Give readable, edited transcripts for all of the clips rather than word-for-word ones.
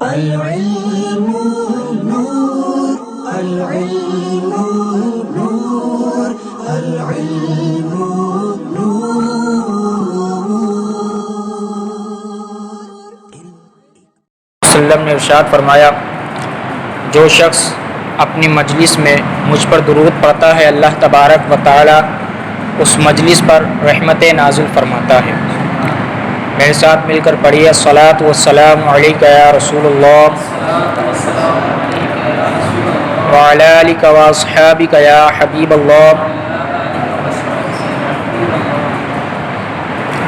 العلم نور العلم نور العلم وسلم نے ارشاد فرمایا، جو شخص اپنی مجلس میں مجھ پر درود پڑھتا ہے اللہ تبارک و تعالی اس مجلس پر رحمتیں نازل فرماتا ہے۔ میرے ساتھ مل کر پڑھیے، الصلاۃ والسلام علیک یا رسول اللہ وعلی آلک واصحابک یا حبیب اللہ۔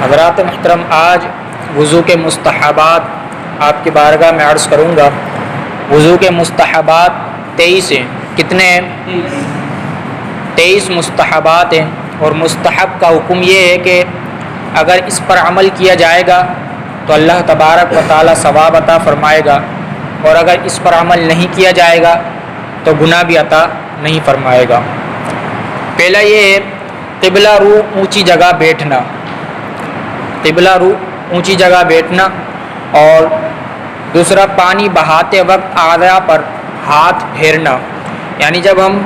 حضرات محترم، آج وضو کے مستحبات آپ کی بارگاہ میں عرض کروں گا۔ وضو کے مستحبات 23 ہیں۔ کتنے ہیں؟ 23 مستحبات ہیں، اور مستحب کا حکم یہ ہے کہ اگر اس پر عمل کیا جائے گا تو اللہ تبارک و تعالی ثواب عطا فرمائے گا، اور اگر اس پر عمل نہیں کیا جائے گا تو گناہ بھی عطا نہیں فرمائے گا۔ پہلا یہ ہے قبلہ رو اونچی جگہ بیٹھنا، قبلہ رو اونچی جگہ بیٹھنا، اور دوسرا پانی بہاتے وقت اعضاء پر ہاتھ پھیرنا، یعنی جب ہم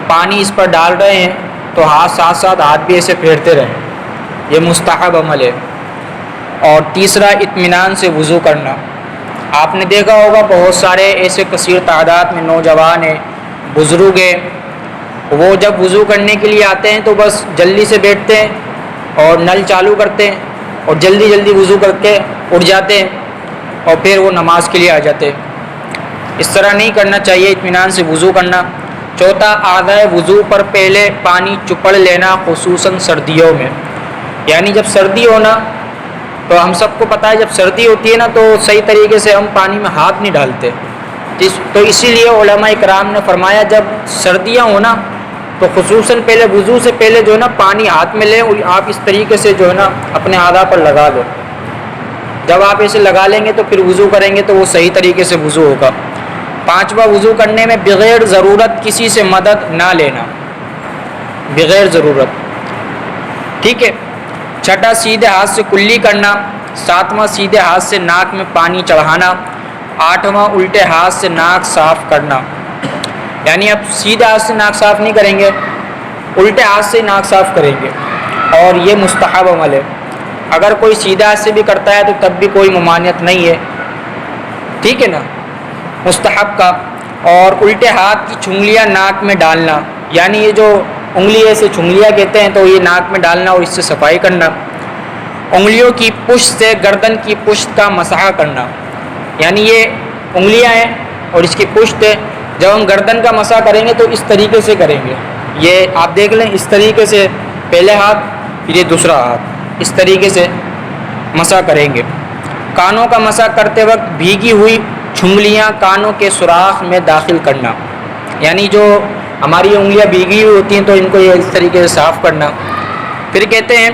پانی اس پر ڈال رہے ہیں تو ہاتھ ساتھ ساتھ ہاتھ بھی ایسے پھیرتے رہیں، یہ مستحب عمل ہے۔ اور تیسرا اطمینان سے وضو کرنا۔ آپ نے دیکھا ہوگا بہت سارے ایسے کثیر تعداد میں نوجوان ہیں، بزرگ ہیں، وہ جب وضو کرنے کے لیے آتے ہیں تو بس جلدی سے بیٹھتے ہیں اور نل چالو کرتے ہیں اور جلدی جلدی وضو کر کے اٹھ جاتے ہیں اور پھر وہ نماز کے لیے آ جاتے ہیں۔ اس طرح نہیں کرنا چاہیے، اطمینان سے وضو کرنا۔ چوتھا اعضاء وضو پر پہلے پانی چپڑ لینا، خصوصاً سردیوں میں، یعنی جب سردی ہونا تو ہم سب کو پتہ ہے جب سردی ہوتی ہے نا تو صحیح طریقے سے ہم پانی میں ہاتھ نہیں ڈالتے، تو اسی لیے علماء کرام نے فرمایا جب سردیاں ہونا تو خصوصاً پہلے وضو سے پہلے جو ہے نا پانی ہاتھ میں لیں اور آپ اس طریقے سے جو ہے نا اپنے اعضاء پر لگا دو۔ جب آپ ایسے لگا لیں گے تو پھر وضو کریں گے تو وہ صحیح طریقے سے وضو ہوگا۔ پانچواں، وضو کرنے میں بغیر ضرورت کسی سے مدد نہ لینا، بغیر ضرورت، ٹھیک ہے۔ چھٹا، سیدھے ہاتھ سے کلی کرنا۔ ساتواں، سیدھے ہاتھ سے ناک میں پانی چڑھانا۔ آٹھواں، الٹے ہاتھ سے ناک صاف کرنا، یعنی اب سیدھے ہاتھ سے ناک صاف نہیں کریں گے، الٹے ہاتھ سے ناک صاف کریں گے، اور یہ مستحب عمل ہے۔ اگر کوئی سیدھے ہاتھ سے بھی کرتا ہے تو تب بھی کوئی ممانعت نہیں ہے، ٹھیک ہے نا، مستحب کا۔ اور الٹے ہاتھ کی چنگلیاں ناک میں ڈالنا، یعنی یہ جو انگلی سے چنگلیاں کہتے ہیں تو یہ ناک میں ڈالنا اور اس سے صفائی کرنا۔ انگلیوں کی پشت سے گردن کی پشت کا مسح کرنا، یعنی یہ انگلیاں ہیں اور اس کی پشت ہے، جب ہم گردن کا مسح کریں گے تو اس طریقے سے کریں گے، یہ آپ دیکھ لیں اس طریقے سے، پہلے ہاتھ پھر یہ دوسرا ہاتھ، اس طریقے سے مسح کریں گے۔ کانوں کا مسح کرتے وقت بھیگی ہوئی چھنگلیاں کانوں کے سوراخ میں داخل کرنا، یعنی جو ہماری انگلیاں بھیگی ہوئی ہوتی ہیں تو ان کو یہ اس طریقے سے صاف کرنا۔ پھر کہتے ہیں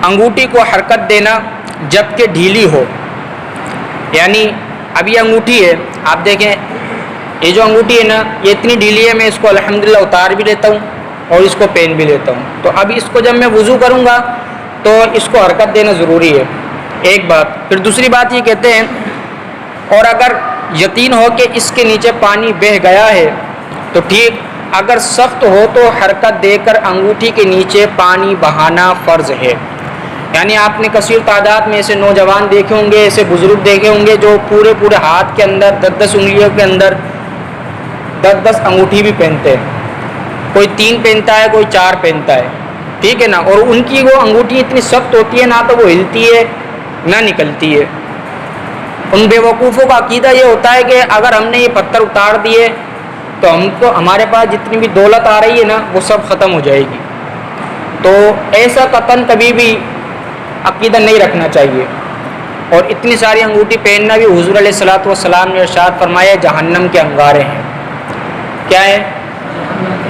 انگوٹھی کو حرکت دینا جب کہ ڈھیلی ہو، یعنی اب یہ انگوٹھی ہے، آپ دیکھیں یہ جو انگوٹھی ہے نا یہ اتنی ڈھیلی ہے، میں اس کو الحمدللہ اتار بھی لیتا ہوں اور اس کو پہن بھی لیتا ہوں، تو اب اس کو جب میں وضو کروں گا تو اس کو حرکت دینا ضروری ہے، ایک بات۔ پھر دوسری بات یہ کہتے ہیں اور اگر یقین ہو کہ اس کے نیچے پانی بہہ گیا ہے تو ٹھیک، اگر سخت ہو تو حرکت دے کر انگوٹھی کے نیچے پانی بہانا فرض ہے، یعنی آپ نے کثیر تعداد میں ایسے نوجوان دیکھے ہوں گے، ایسے بزرگ دیکھے ہوں گے جو پورے ہاتھ کے اندر 10 انگلیوں کے اندر 10 انگوٹھی بھی پہنتے ہیں، کوئی 3 پہنتا ہے کوئی 4 پہنتا ہے، ٹھیک ہے نا، اور ان کی وہ انگوٹھی اتنی سخت ہوتی ہے نہ تو وہ ہلتی ہے نہ نکلتی ہے۔ ان بے وقوفوں کا عقیدہ یہ ہوتا ہے کہ اگر ہم نے یہ پتھر اتار دیے تو ہمارے پاس جتنی بھی دولت آ رہی ہے نا وہ سب ختم ہو جائے گی، تو ایسا قطعاً کبھی بھی عقیدہ نہیں رکھنا چاہیے۔ اور اتنی ساری انگوٹھی پہننا بھی حضور علیہ الصلوۃ والسلام نے ارشاد فرمایا جہنم کے انگارے ہیں، کیا ہے؟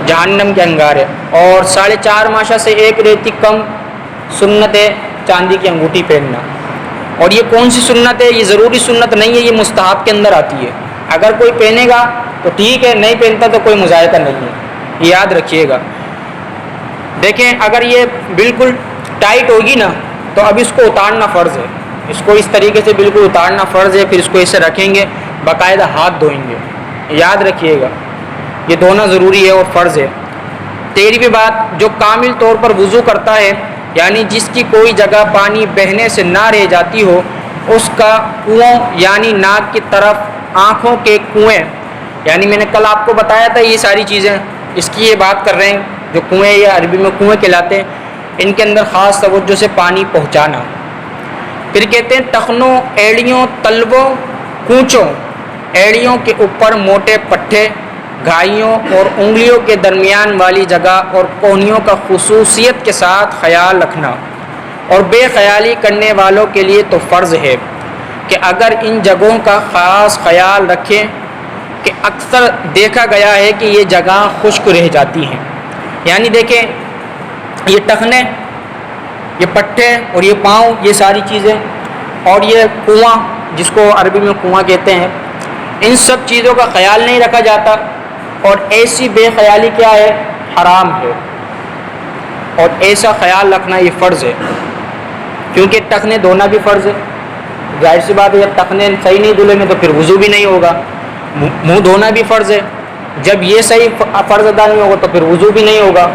جہنم کے انگارے۔ اور 4.5 ماشا سے ایک ریتی کم سنت ہے چاندی کی انگوٹھی پہننا، اور یہ کون سی سنت ہے؟ یہ ضروری سنت نہیں ہے، یہ مستحب کے اندر آتی ہے، اگر کوئی پہنے گا تو ٹھیک ہے، نہیں پہنتا تو کوئی مذائقہ نہیں ہے، یہ یاد رکھیے گا۔ دیکھیں اگر یہ بالکل ٹائٹ ہوگی نا تو اب اس کو اتارنا فرض ہے، اس کو اس طریقے سے بالکل اتارنا فرض ہے، پھر اس کو ایسے رکھیں گے، باقاعدہ ہاتھ دھوئیں گے، یاد رکھیے گا یہ دھونا ضروری ہے اور فرض ہے۔ 13ویں بات، جو کامل طور پر وضو کرتا ہے یعنی جس کی کوئی جگہ پانی بہنے سے نہ رہ جاتی ہو، اس کا کنویں یعنی ناک کی طرف آنکھوں کے کنویں، یعنی میں نے کل آپ کو بتایا تھا یہ ساری چیزیں، اس کی یہ بات کر رہے ہیں، جو کنویں یا عربی میں کنویں کہلاتے ہیں، ان کے اندر خاص توجہ سے پانی پہنچانا۔ پھر کہتے ہیں ٹخنوں، ایڑیوں، تلووں، کونچوں، ایڑیوں کے اوپر موٹے پٹھے، گھائیوں اور انگلیوں کے درمیان والی جگہ اور کونیوں کا خصوصیت کے ساتھ خیال رکھنا، اور بے خیالی کرنے والوں کے لیے تو فرض ہے کہ اگر ان جگہوں کا خاص خیال رکھیں کہ اکثر دیکھا گیا ہے کہ یہ جگہ خشک رہ جاتی ہیں، یعنی دیکھیں یہ ٹخنے، یہ پٹھے اور یہ پاؤں، یہ ساری چیزیں، اور یہ کنواں جس کو عربی میں کنواں کہتے ہیں، ان سب چیزوں کا خیال نہیں رکھا جاتا، اور ایسی بے خیالی کیا ہے؟ حرام ہے، اور ایسا خیال رکھنا یہ فرض ہے، کیونکہ ٹخنے دھونا بھی فرض ہے۔ ظاہر سی بات ہے جب ٹخنے صحیح نہیں دھلیں گے تو پھر وضو بھی نہیں ہوگا، منہ دھونا بھی فرض ہے، جب یہ صحیح فرض ادا نہیں ہوگا تو پھر وضو بھی نہیں ہوگا،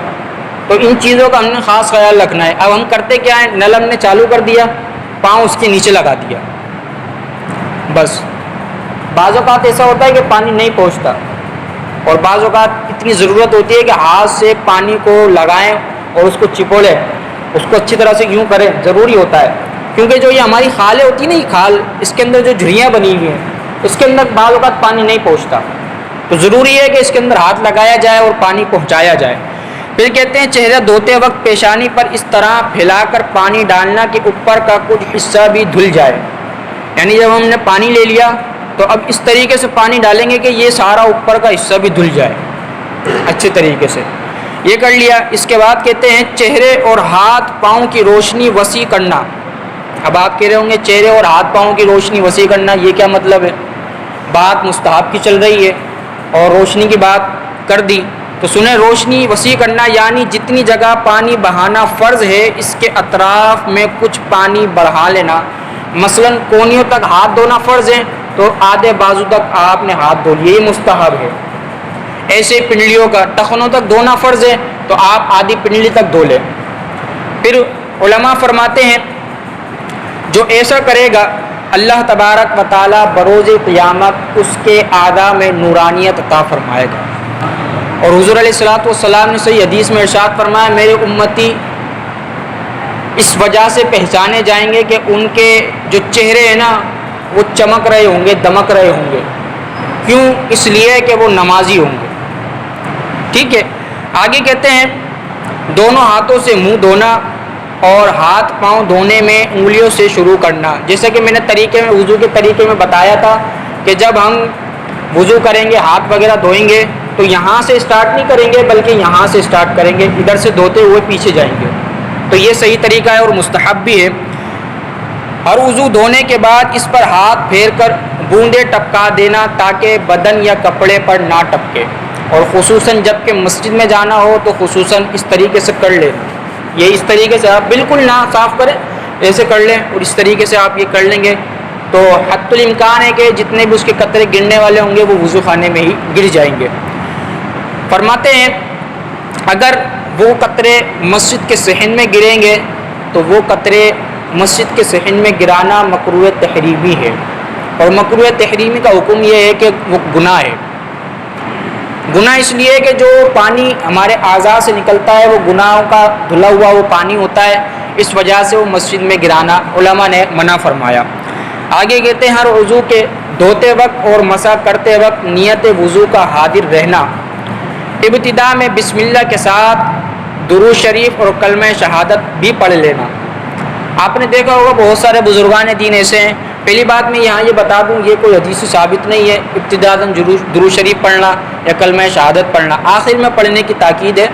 تو ان چیزوں کا ہم نے خاص خیال رکھنا ہے۔ اب ہم کرتے کیا ہے، نل ہم نے چالو کر دیا، پاؤں اس کے نیچے لگا دیا، بس۔ بعض اوقات ایسا ہوتا ہے کہ پانی نہیں پہنچتا، اور بعض اوقات اتنی ضرورت ہوتی ہے کہ ہاتھ سے پانی کو لگائیں اور اس کو چپولیں، اس کو اچھی طرح سے یوں کریں، ضروری ہوتا ہے، کیونکہ جو یہ ہماری خالیں ہوتی ہیں نا، یہ کھال، اس کے اندر جو جھریاں بنی ہوئی ہیں، اس کے اندر بعض اوقات پانی نہیں پہنچتا، تو ضروری ہے کہ اس کے اندر ہاتھ لگایا جائے اور پانی پہنچایا جائے۔ پھر کہتے ہیں چہرہ دھوتے وقت پیشانی پر اس طرح پھیلا کر پانی ڈالنا کہ اوپر کا کچھ حصہ بھی دھل جائے، یعنی جب ہم نے پانی لے لیا تو اب اس طریقے سے پانی ڈالیں گے کہ یہ سارا اوپر کا حصہ بھی دھل جائے اچھے طریقے سے، یہ کر لیا۔ اس کے بعد کہتے ہیں چہرے اور ہاتھ پاؤں کی روشنی وسیع کرنا۔ اب آپ کہہ رہے ہوں گے چہرے اور ہاتھ پاؤں کی روشنی وسیع کرنا یہ کیا مطلب ہے؟ بات مستحب کی چل رہی ہے اور روشنی کی بات کر دی، تو سنیں، روشنی وسیع کرنا یعنی جتنی جگہ پانی بہانا فرض ہے اس کے اطراف میں کچھ پانی بڑھا لینا، مثلا کونیوں تک ہاتھ دھونا فرض ہے تو آدھے بازو تک آپ نے ہاتھ دھو لیے، یہ مستحب ہے۔ ایسے پنڈلیوں کا ٹخنوں تک دھونا فرض ہے تو آپ آدھی پنڈلی تک دھو لیں۔ پھر علماء فرماتے ہیں جو ایسا کرے گا اللہ تبارک و تعالیٰ بروز قیامت اس کے اعضاء میں نورانیت عطا فرمائے گا، اور حضور علیہ الصلوۃ والسلام نے صحیح حدیث میں ارشاد فرمایا میرے امتی اس وجہ سے پہچانے جائیں گے کہ ان کے جو چہرے ہیں نا وہ چمک رہے ہوں گے، دمک رہے ہوں گے، کیوں؟ اس لیے کہ وہ نمازی ہوں گے۔ ٹھیک ہے، آگے کہتے ہیں دونوں ہاتھوں سے منہ دھونا اور ہاتھ پاؤں دھونے میں انگلیوں سے شروع کرنا، جیسے کہ میں نے وضو کے طریقے میں بتایا تھا کہ جب ہم وضو کریں گے ہاتھ وغیرہ دھوئیں گے تو یہاں سے اسٹارٹ نہیں کریں گے بلکہ یہاں سے اسٹارٹ کریں گے، ادھر سے دھوتے ہوئے پیچھے جائیں گے، تو یہ صحیح طریقہ ہے اور مستحب بھی ہے۔ ہر وضو دھونے کے بعد اس پر ہاتھ پھیر کر بوندیں ٹپکا دینا تاکہ بدن یا کپڑے پر نہ ٹپکے، اور خصوصاً جب کہ مسجد میں جانا ہو تو خصوصاً اس طریقے سے کر لیں، یہ اس طریقے سے آپ بالکل نہ صاف کریں، ایسے کر لیں، اور اس طریقے سے آپ یہ کر لیں گے تو حتی الامکان ہے کہ جتنے بھی اس کے قطرے گرنے والے ہوں گے وہ وضو خانے میں ہی گر جائیں گے۔ فرماتے ہیں اگر وہ قطرے مسجد کے صحن میں گریں گے تو وہ قطرے مسجد کے صحن میں گرانا مکروہ تحریمی ہے، اور مکروہ تحریمی کا حکم یہ ہے کہ وہ گناہ ہے۔ گناہ اس لیے کہ جو پانی ہمارے اعضاء سے نکلتا ہے وہ گناہوں کا دھلا ہوا وہ پانی ہوتا ہے، اس وجہ سے وہ مسجد میں گرانا علماء نے منع فرمایا۔ آگے کہتے ہیں ہر وضو کے دھوتے وقت اور مسح کرتے وقت نیت وضو کا حاضر رہنا، ابتدا میں بسم اللہ کے ساتھ درود شریف اور کلمہ شہادت بھی پڑھ لینا۔ آپ نے دیکھا ہوگا بہت سارے بزرگان دین ایسے ہیں، پہلی بات میں یہاں یہ بتا دوں یہ کوئی حدیث سے ثابت نہیں ہے ابتداءً درود شریف پڑھنا یا کلمہ شہادت پڑھنا، آخر میں پڑھنے کی تاکید ہے۔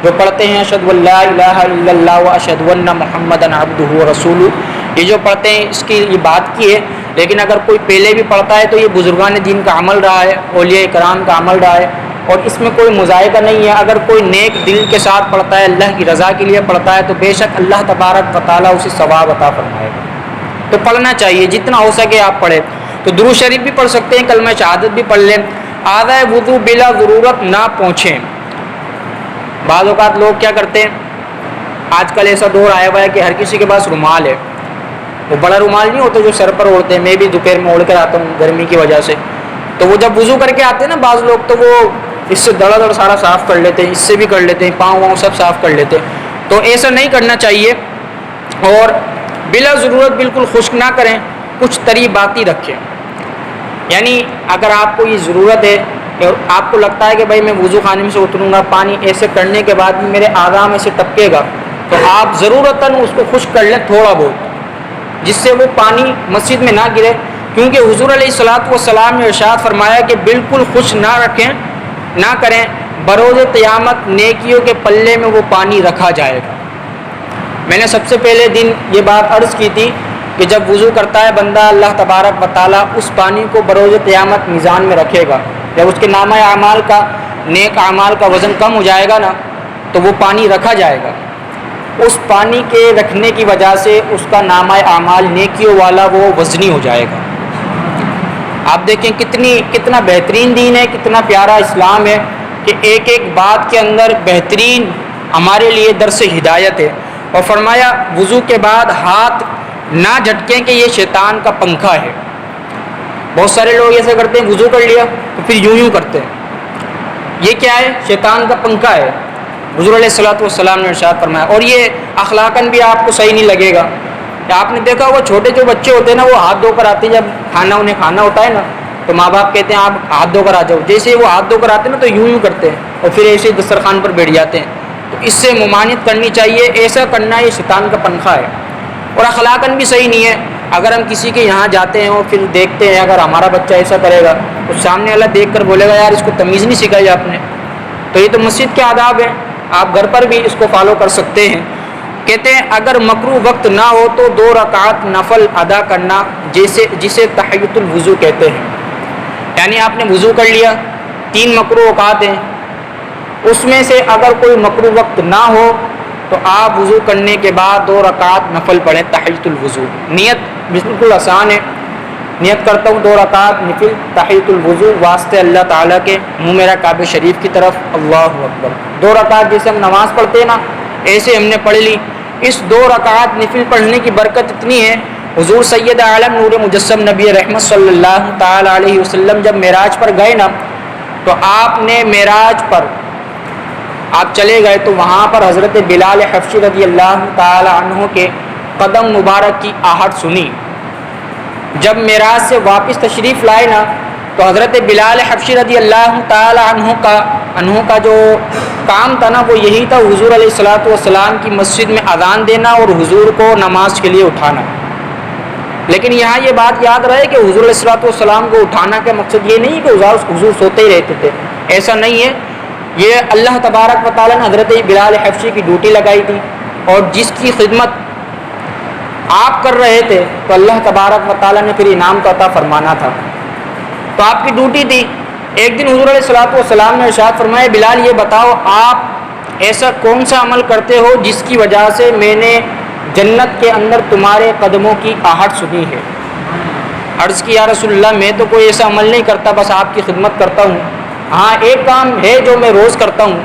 جو پڑھتے ہیں اشہد ان لا الہ الا اللہ واشہد ان محمدا عبدہ ورسولہ، یہ جو پڑھتے ہیں اس کی یہ بات کی ہے، لیکن اگر کوئی پہلے بھی پڑھتا ہے تو یہ بزرگان دین کا عمل رہا ہے، اولیاء کرام کا عمل رہا ہے، اور اس میں کوئی مذائقہ نہیں ہے۔ اگر کوئی نیک دل کے ساتھ پڑھتا ہے، اللہ کی رضا کے لیے پڑھتا ہے، تو بے شک اللہ تبارک و تعالیٰ اسے ثواب عطا فرمائے گا۔ تو پڑھنا چاہیے، جتنا ہو سکے آپ پڑھیں۔ تو درود شریف بھی پڑھ سکتے ہیں، کلمہ شہادت بھی پڑھ لیں، آدھا وضو بلا ضرورت نہ پہنچیں۔ بعض اوقات لوگ کیا کرتے ہیں، آج کل ایسا دور آیا ہوا ہے کہ ہر کسی کے پاس رومال ہے، وہ بڑا رومال نہیں ہوتا جو سر پر اوڑھتے ہیں، میں بھی دوپہر میں اوڑھ کر آتا ہوں گرمی کی وجہ سے، تو وہ جب وضو کر کے آتے ہیں نا بعض لوگ، تو وہ اس سے دڑا دڑ سارا صاف کر لیتے ہیں، اس سے بھی کر لیتے ہیں، پاؤں واؤں سب صاف کر لیتے ہیں۔ تو ایسا نہیں کرنا چاہیے، اور بلا ضرورت بالکل خشک نہ کریں، کچھ ترباتی رکھیں۔ یعنی اگر آپ کو یہ ضرورت ہے اور آپ کو لگتا ہے کہ بھائی میں وضو خانے میں سے اتروں گا، پانی ایسے کرنے کے بعد بھی میرے اعضاء میں سے ٹپکے گا، تو آپ ضرورتاً اس کو خشک کر لیں تھوڑا بہت، جس سے وہ پانی مسجد میں نہ گرے، کیونکہ حضور علیہ الصلاۃ والسلام نے ارشاد فرمایا کہ بالکل خشک نہ کریں، بروز قیامت نیکیوں کے پلے میں وہ پانی رکھا جائے گا۔ میں نے سب سے پہلے دن یہ بات عرض کی تھی کہ جب وضو کرتا ہے بندہ، اللہ تبارک و تعالیٰ اس پانی کو بروز قیامت میزان میں رکھے گا۔ جب اس کے نامہ اعمال کا، نیک اعمال کا وزن کم ہو جائے گا نا، تو وہ پانی رکھا جائے گا، اس پانی کے رکھنے کی وجہ سے اس کا نامہ اعمال نیکیوں والا وہ وزنی ہو جائے گا۔ آپ دیکھیں کتنا بہترین دین ہے، کتنا پیارا اسلام ہے کہ ایک ایک بات کے اندر بہترین ہمارے لیے درس ہدایت ہے۔ اور فرمایا وضو کے بعد ہاتھ نہ جھٹکیں کہ یہ شیطان کا پنکھا ہے۔ بہت سارے لوگ ایسے کرتے ہیں، وضو کر لیا تو پھر یوں کرتے ہیں، یہ کیا ہے؟ شیطان کا پنکھا ہے۔ حضور علیہ الصلوۃ والسلام نے ارشاد فرمایا، اور یہ اخلاقاً بھی آپ کو صحیح نہیں لگے گا۔ آپ نے دیکھا وہ چھوٹے جو بچے ہوتے ہیں نا، وہ ہاتھ دھو کر آتے ہیں، جب انہیں کھانا ہوتا ہے نا، تو ماں باپ کہتے ہیں آپ ہاتھ دھو کر آ جاؤ، جیسے وہ ہاتھ دھو کر آتے ہیں نا تو یوں کرتے ہیں، اور پھر ایسے ہی دسترخوان پر بیٹھ جاتے ہیں۔ تو اس سے ممانعت کرنی چاہیے، ایسا کرنا یہ شیطان کا پنکھا ہے، اور اخلاقاً بھی صحیح نہیں ہے۔ اگر ہم کسی کے یہاں جاتے ہیں اور پھر دیکھتے ہیں اگر ہمارا بچہ ایسا کرے گا تو سامنے والا دیکھ کر بولے گا یار اس کو تمیز نہیں سکھائی آپ نے۔ تو یہ تو مسجد کے آداب ہیں، آپ گھر پر بھی اس کو فالو کر سکتے ہیں۔ کہتے ہیں اگر مکروہ وقت نہ ہو تو 2 رکعت نفل ادا کرنا، جسے تحیۃ الوضو کہتے ہیں۔ یعنی آپ نے وضو کر لیا، 3 مکروہ اوقات ہیں، اس میں سے اگر کوئی مکروہ وقت نہ ہو تو آپ وضو کرنے کے بعد 2 رکعت نفل پڑھیں تحیۃ الوضو۔ نیت بالکل آسان ہے، نیت کرتا ہوں 2 رکعت نفل تحیۃ الوضو واسطے اللہ تعالیٰ کے، منہ میرا کعبہ شریف کی طرف، اللہ اکبر۔ 2 رکعت جیسے ہم نماز پڑھتے ہیں نا، ایسے ہم نے پڑھ لی۔ اس 2 رکعت نفل پڑھنے کی برکت اتنی ہے، حضور سید عالم نور مجسم نبی رحمت صلی اللہ تعالیٰ علیہ وسلم جب معراج پر گئے نا، تو آپ نے معراج پر آپ چلے گئے تو وہاں پر حضرت بلال حبشی رضی اللہ تعالی عنہ کے قدم مبارک کی آہٹ سنی۔ جب معراج سے واپس تشریف لائے نا، تو حضرت بلال حبشی رضی اللہ تعالی عنہ کا جو کام تھا نا، وہ یہی تھا حضور علیہ الصلوۃ والسلام کی مسجد میں اذان دینا اور حضور کو نماز کے لیے اٹھانا۔ لیکن یہاں یہ بات یاد رہے کہ حضور علیہ الصلوۃ والسلام کو اٹھانا کا مقصد یہ نہیں کہ حضور سوتے ہی رہتے تھے، ایسا نہیں ہے۔ یہ اللہ تبارک و تعالیٰ نے حضرت بلال حبشی کی ڈیوٹی لگائی تھی، اور جس کی خدمت آپ کر رہے تھے تو اللہ تبارک و تعالیٰ نے پھر انعام تو عطا فرمانا تھا، تو آپ کی ڈیوٹی تھی۔ ایک دن حضور علیہ الصلوۃ والسلام نے ارشاد فرمایا بلال یہ بتاؤ آپ ایسا کون سا عمل کرتے ہو جس کی وجہ سے میں نے جنت کے اندر تمہارے قدموں کی آہٹ سنی ہے؟ عرض کی یا رسول اللہ میں تو کوئی ایسا عمل نہیں کرتا، بس آپ کی خدمت کرتا ہوں۔ ہاں ایک کام ہے جو میں روز کرتا ہوں۔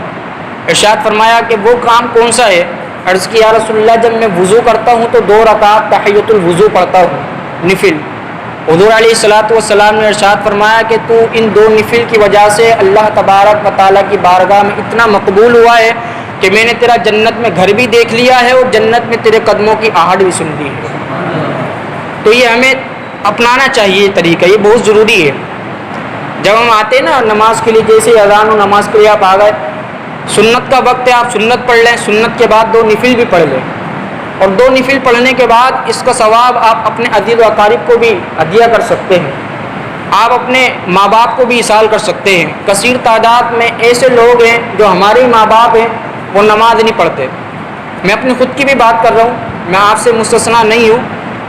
ارشاد فرمایا کہ وہ کام کون سا ہے؟ عرض کی یا رسول اللہ جب میں وضو کرتا ہوں تو 2 رکعت تحیۃ الوضو پڑھتا ہوں نفل۔ حضور علیہ الصلوۃ والسلام نے ارشاد فرمایا کہ تو ان 2 نفل کی وجہ سے اللہ تبارک و تعالیٰ کی بارگاہ میں اتنا مقبول ہوا ہے کہ میں نے تیرا جنت میں گھر بھی دیکھ لیا ہے اور جنت میں تیرے قدموں کی آہٹ بھی سن لی ہے۔ تو یہ ہمیں اپنانا چاہیے طریقہ، یہ بہت ضروری ہے۔ جب ہم آتے ہیں نا نماز کے لیے، جیسے اذان و نماز کے لیے آپ آ گئے، سنت کا وقت ہے، آپ سنت پڑھ لیں، سنت کے بعد 2 نفل بھی پڑھ لیں، اور 2 نفل پڑھنے کے بعد اس کا ثواب آپ اپنے عزیز و اقارب کو بھی ہدیہ کر سکتے ہیں، آپ اپنے ماں باپ کو بھی ایصال کر سکتے ہیں۔ کثیر تعداد میں ایسے لوگ ہیں جو ہمارے ماں باپ ہیں، وہ نماز نہیں پڑھتے۔ میں اپنی خود کی بھی بات کر رہا ہوں، میں آپ سے مستثنا نہیں ہوں۔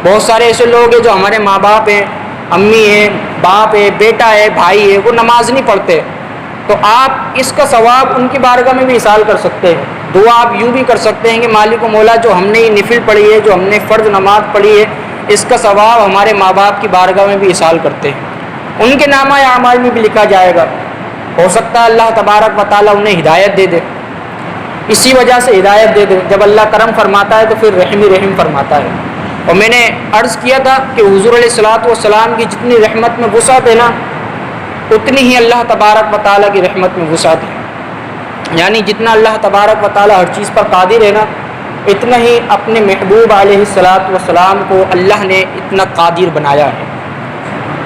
بہت سارے ایسے لوگ ہیں جو ہمارے ماں باپ ہیں، امی ہیں، باپ ہے، بیٹا ہے، بھائی ہے، وہ نماز نہیں پڑھتے، تو آپ اس کا ثواب ان کی بارگاہ میں بھی ایصال کر سکتے ہیں۔ دعا آپ یوں بھی کر سکتے ہیں کہ مالک و مولا جو ہم نے یہ نفل پڑھی ہے، جو ہم نے فرض نماز پڑھی ہے، اس کا ثواب ہمارے ماں باپ کی بارگاہ میں بھی اصال کرتے ہیں، ان کے نامہ اعمال میں بھی لکھا جائے گا۔ ہو سکتا ہے اللہ تبارک و تعالیٰ انہیں ہدایت دے دے، اسی وجہ سے ہدایت دے دے۔ جب اللہ کرم فرماتا ہے تو پھر رحم ہی رحم فرماتا ہے۔ اور میں نے عرض کیا تھا کہ حضور علیہ الصلوۃ والسلام کی جتنی رحمت میں وسعت ہے نا، اتنی ہی اللہ تبارک و تعالیٰ کی رحمت میں وسعت ہے، یعنی جتنا اللہ تبارک و تعالیٰ ہر چیز پر قادر ہے نا، اتنا ہی اپنے محبوب علیہ الصلوۃ والسلام کو اللہ نے اتنا قادر بنایا ہے۔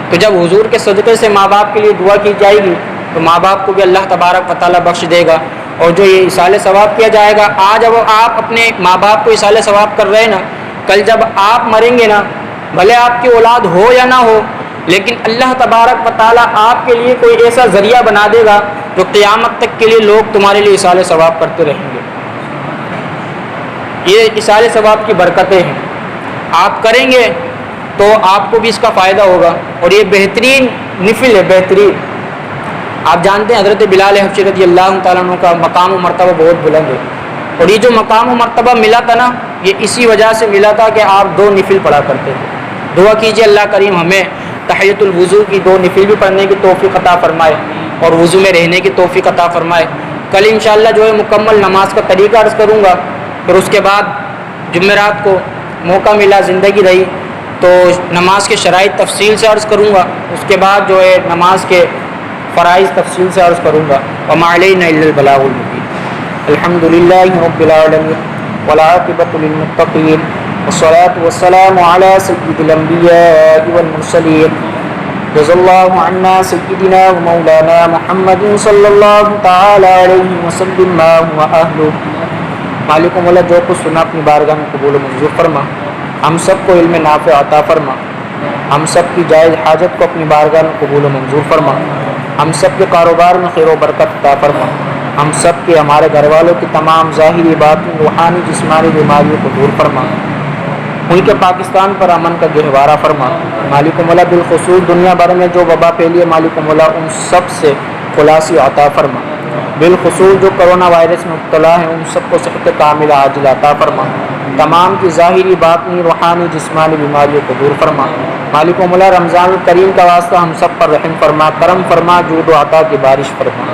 تو جب حضور کے صدقے سے ماں باپ کے لیے دعا کی جائے گی تو ماں باپ کو بھی اللہ تبارک و تعالیٰ بخش دے گا، اور جو یہ ایصال ثواب کیا جائے گا، آج اب آپ اپنے ماں باپ کو ایصال ثواب کر رہے ہیں نا، کل جب آپ مریں گے نا، بھلے آپ کی اولاد ہو یا نہ ہو، لیکن اللہ تبارک و تعالیٰ آپ کے لیے کوئی ایسا ذریعہ بنا دے گا جو قیامت تک کے لیے لوگ تمہارے لیے ایصال ثواب کرتے رہیں گے۔ یہ ایصال ثواب کی برکتیں ہیں، آپ کریں گے تو آپ کو بھی اس کا فائدہ ہوگا، اور یہ بہترین نفل ہے، بہترین۔ آپ جانتے ہیں حضرت بلال حبشی رضی اللہ تعالیٰ عنہ کا مقام و مرتبہ بہت بلند ہے، اور یہ جو مقام و مرتبہ ملا تھا نا، یہ اسی وجہ سے ملا تھا کہ آپ 2 نفل پڑھا کرتے تھے۔ دعا کیجیے اللہ کریم ہمیں تحیۃ الوضو کی 2 نفل بھی پڑھنے کی توفیق عطا فرمائے، اور وضو میں رہنے کی توفیق عطا فرمائے۔ کل انشاءاللہ جو ہے مکمل نماز کا طریقہ عرض کروں گا، پھر اس کے بعد جمعرات کو موقع ملا، زندگی رہی تو نماز کے شرائط تفصیل سے عرض کروں گا، اس کے بعد جو ہے نماز کے فرائض تفصیل سے عرض کروں گا۔ وما علینا الا البلاغ المبین۔ الحمد للہ رب العالمین والعاقبۃ للمتقین والصلاة والسلام علی سید الانبیاء والمرسلین۔ جزا اللہ عنا سیدنا ومولانا محمد صلی اللہ تعالی علیہ وسلم ما هو اہلہ۔ مالک و مولا جو کچھ سنا اپنی بارگاہ میں قبول و منظور فرما، ہم سب کو علم نافع عطا فرما، ہم سب کی جائز حاجت کو اپنی بارگاہ میں قبول و منظور فرما، ہم سب کے کاروبار میں خیر و برکت عطا فرما، ہم سب کے ہمارے گھر والوں کی تمام ظاہری باطنی روحانی جسمانی بیماریوں کو دور فرما، ملک پاکستان پر امن کا گہوارہ فرما۔ مالک و مولا بالخصوص دنیا بھر میں جو وبا پھیلی ہے، مالک و مولا ان سب سے خلاصی عطا فرما، بالخصوص جو کرونا وائرس میں مبتلا ہیں ان سب کو صحت کاملہ عاجل عطا فرما، تمام کی ظاہری باطنی روحانی جسمانی بیماریوں کو دور فرما۔ مالک و مولا رمضان الکریم کا واسطہ ہم سب پر رحم فرما، کرم فرما، جود و عطا کی بارش فرما۔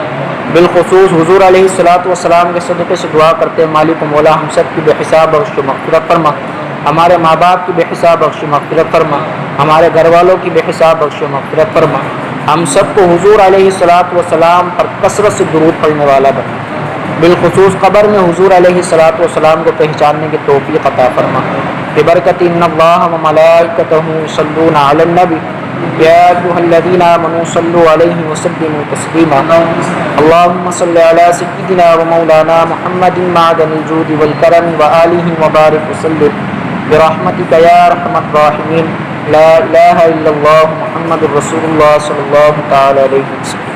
بالخصوص حضور علیہ الصلوۃ والسلام کے صدقے سے دعا کرتے ہیں، مالک و مولا ہم سب کی بے حساب بخش و مغفرت فرما، ہمارے ماں باپ کی بے حساب بخش و مغفرت فرما، ہمارے گھر والوں کی بے حساب بخش و مغفرت فرما، ہم سب کو حضور علیہ الصلوۃ والسلام پر کثرت سے درود پڑھنے والا بنا، بالخصوص قبر میں حضور علیہ الصلوۃ والسلام کو پہچاننے کی توفیق عطا فرما۔ ببرکت ان اللہ وملائکتہ یصلون علی النبی یا ایھا الذین آمنوا صلوا علیہ وسلموا تسلیما۔ اللهم صل علی سیدنا ومولانا محمد معدن الجود والکرم وآلہ وبارک وسلم برحمتک یا ارحم الراحمین۔ لا الہ الا اللہ محمد رسول اللہ صلی اللہ تعالی علیہ وسلم۔